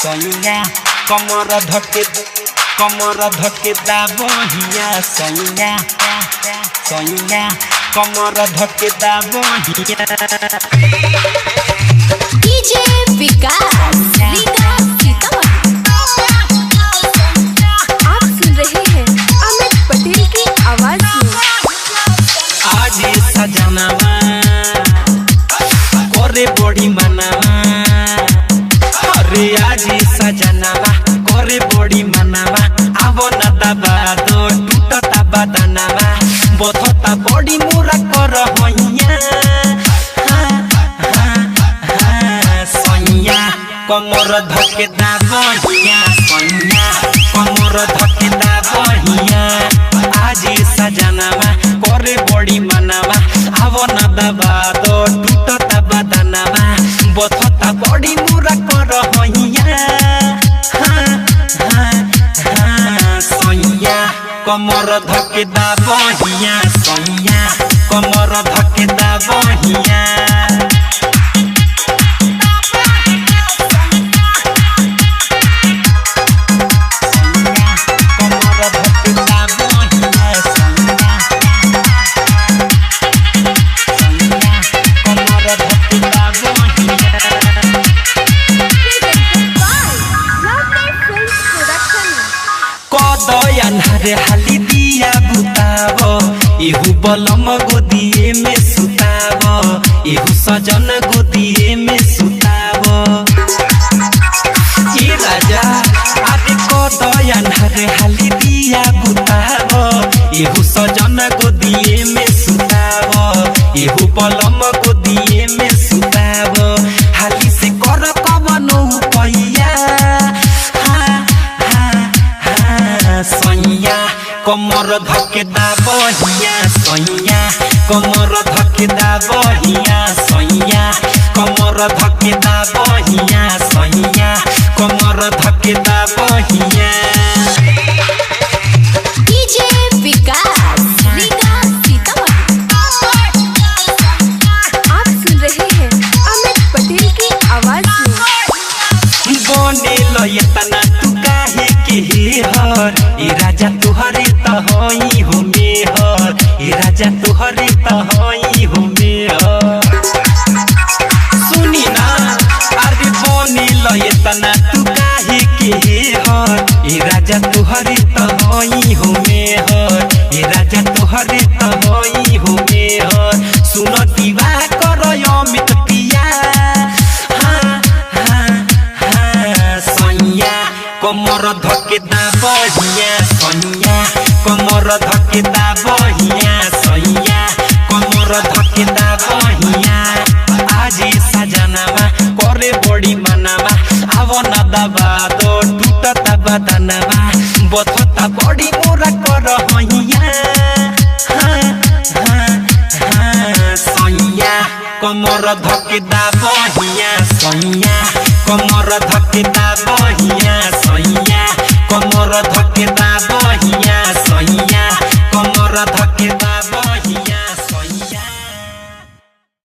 सैया कमर धके दाबहिया सैया कमर धके दाबहिया डीजे विकास आप सुन रहे हैं अमित पटेल की आवाज में। आज सजनावा करे बड़ी मनावा अरे आज सजनावा करे बड़ी मनावा आवो न दबा दो टूटता बदनावा बथता बड़ी मुरा कर होइया सैया कमर धके दाबहिया सैया कमर धके दाबहिया आज सजनावा करे बड़ी मनावा आवो न दबा दो टूटता बदनावा बथता बड़ी मुरा कर होइया सैया कमर धके दाबहिया सैया कमर धके दाबहिया रे हाली दिया बुतावो एहू बलम गोदिए में सुतावो एहू सजन गोदिए में सुतावो ए राजा आदि को दयान रे हाली दिया बुतावो एहू सजन गोदिए में सुतावो एहू बलम गोदिए में सुतावो हाली से कर कवनो पैया सैया कमर धके दाबहिया सैया कमर धके दाबहिया सैया कमर धके दाबहिया सैया कमर धके दाबहिया डीजे विकास आप सुन रहे हैं अमित पटेल की आवाज में। बने लयतना तू काहे के हर ए राजा तुहरे त होई हो मेहर ए राजा तुहरे त होई हो मेहर सुनी ना अरे बने लयतना तू काहे के हर ए राजा तुहरे त होई हो मेहर ए राजा तुहरे त होई हो मेहर सुन दीवा कर अमित पिया सैया कमर धके दाबहिया सैया कमर धके दाबहिया सैया कमर धके दाबहिया आज सजनावा करे बड़ी मनावा आवो न दबा दो टूटता बदनावा बथता बड़ी मोरा कर होइया सैया कमर धके दाबहिया सैया कमर धके दाबहिया सैया कमर धके दाबहिया